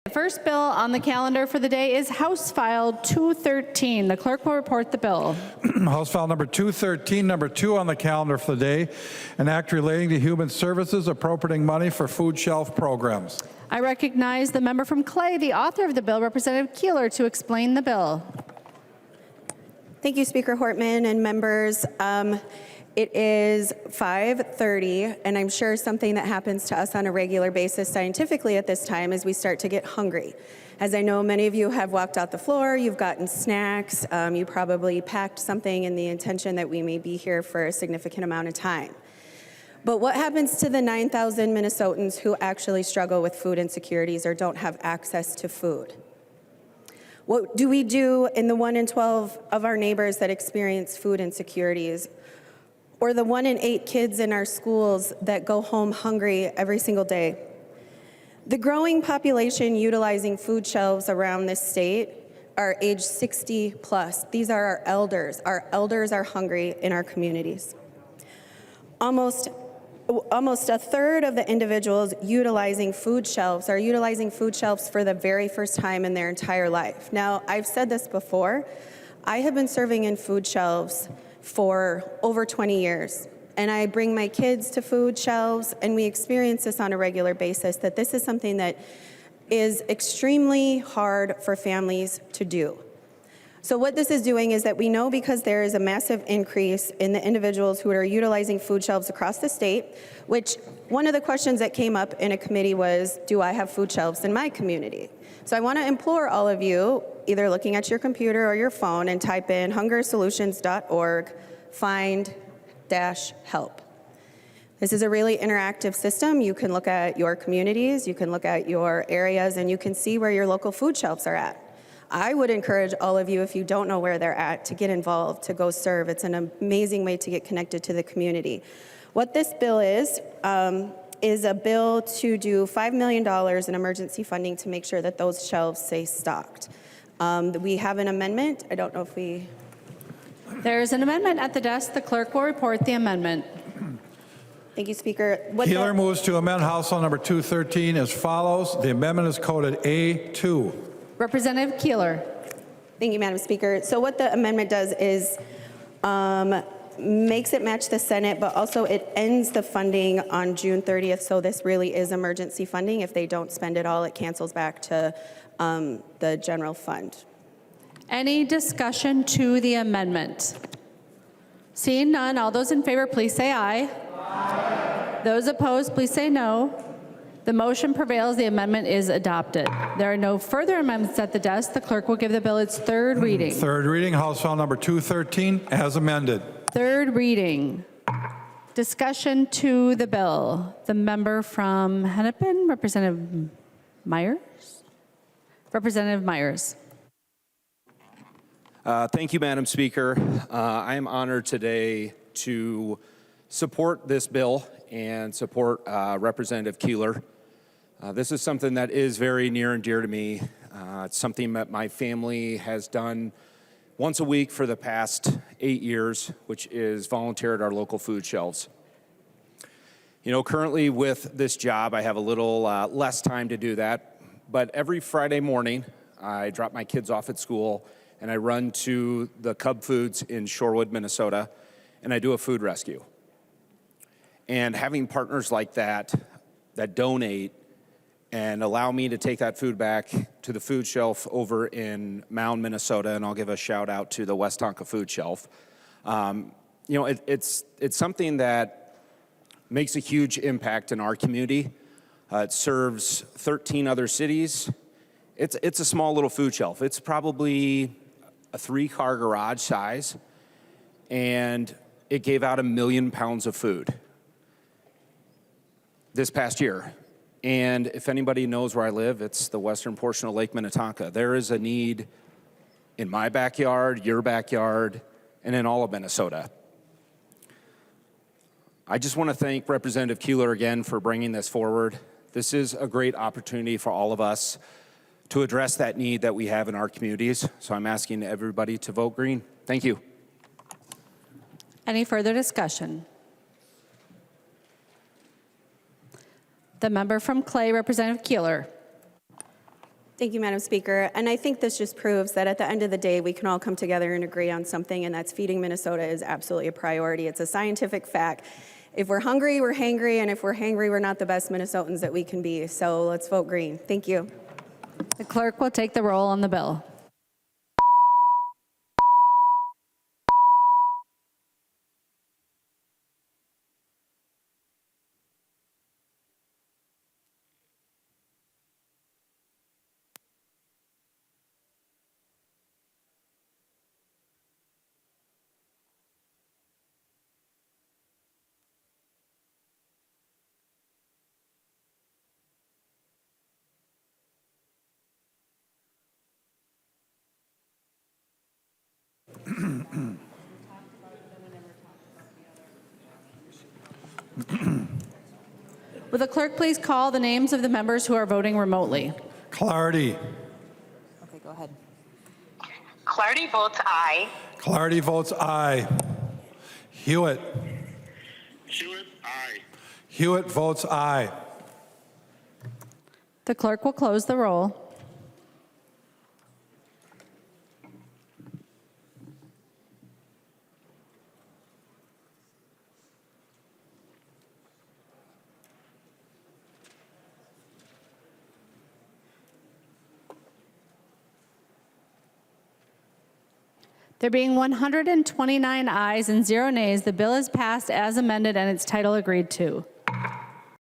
The first bill on the calendar for the day is House File 213. The clerk will report the bill. House File number 213, number 2 on the calendar for the day, an act relating to human services appropriating money for food shelf programs. I recognize the member from Clay, the author of the bill, Representative Keeler, to explain the bill. Thank you, Speaker Hortman and members. It is 5:30, and I'm sure something that happens to us on a regular basis scientifically at this time is we start to get hungry. As I know, many of you have walked out the floor, you've gotten snacks, you probably packed something in the intention that we may be here for a significant amount of time. But what happens to the 9,000 Minnesotans who actually struggle with food insecurities or don't have access to food? What do we do in the 1 in 12 of our neighbors that experience food insecurities? Or the 1 in 8 kids in our schools that go home hungry every single day? The growing population utilizing food shelves around this state are age 60 plus. These are our elders. Our elders are hungry in our communities. Almost a third of the individuals utilizing food shelves are utilizing food shelves for the very first time in their entire life. Now, I've said this before, I have been serving in food shelves for over 20 years. And I bring my kids to food shelves, and we experience this on a regular basis, that this is something that is extremely hard for families to do. So what this is doing is that we know, because there is a massive increase in the individuals who are utilizing food shelves across the state, which one of the questions that came up in a committee was, do I have food shelves in my community? So I want to implore all of you, either looking at your computer or your phone, and type in hungersolutions.org, find-help. This is a really interactive system. You can look at your communities, you can look at your areas, and you can see where your local food shelves are at. I would encourage all of you, if you don't know where they're at, to get involved, to go serve. It's an amazing way to get connected to the community. What this bill is a bill to do $5 million in emergency funding to make sure that those shelves stay stocked. We have an amendment. I don't know if we... There's an amendment at the desk. The clerk will report the amendment. Thank you, Speaker. Keeler moves to amend House File number 213 as follows. The amendment is coded A2. Representative Keeler. Thank you, Madam Speaker. So what the amendment does is makes it match the Senate, but also it ends the funding on June 30th. So this really is emergency funding. If they don't spend it all, it cancels back to the general fund. Any discussion to the amendment? Seeing none, all those in favor, please say aye. Aye. Those opposed, please say no. The motion prevails. The amendment is adopted. There are no further amendments at the desk. The clerk will give the bill its third reading. Third reading, House File number 213 as amended. Third reading. Discussion to the bill. The member from Hennepin, Representative Myers. Representative Myers. Thank you, Madam Speaker. I am honored today to support this bill and support Representative Keeler. This is something that is very near and dear to me. It's something that my family has done once a week for the past 8 years, which is volunteer at our local food shelves. You know, currently with this job, I have a little less time to do that, but every Friday morning, I drop my kids off at school and I run to the Cub Foods in Shorewood, Minnesota, and I do a food rescue. And having partners like that donate and allow me to take that food back to the food shelf over in Mound, Minnesota, and I'll give a shout out to the West Tonka Food Shelf. You know, it's something that makes a huge impact in our community. It serves 13 other cities. It's a small little food shelf. It's probably a 3-car garage size, and it gave out 1 million pounds of food this past year. And if anybody knows where I live, it's the western portion of Lake Minnetonka. There is a need in my backyard, your backyard, and in all of Minnesota. I just want to thank Representative Keeler again for bringing this forward. This is a great opportunity for all of us to address that need that we have in our communities. So I'm asking everybody to vote green. Thank you. Any further discussion? The member from Clay, Representative Keeler. Thank you, Madam Speaker. And I think this just proves that at the end of the day, we can all come together and agree on something, and that's feeding Minnesota is absolutely a priority. It's a scientific fact. If we're hungry, we're hangry, and if we're hangry, we're not the best Minnesotans that we can be. So let's vote green. Thank you. The clerk will take the roll on the bill. Will the clerk please call the names of the members who are voting remotely? Clardy. Okay, go ahead. Clardy votes aye. Clardy votes aye. Hewitt. Hewitt, aye. Hewitt votes aye. The clerk will close the roll. There being 129 ayes and 0 nays, the bill is passed as amended and its title agreed to.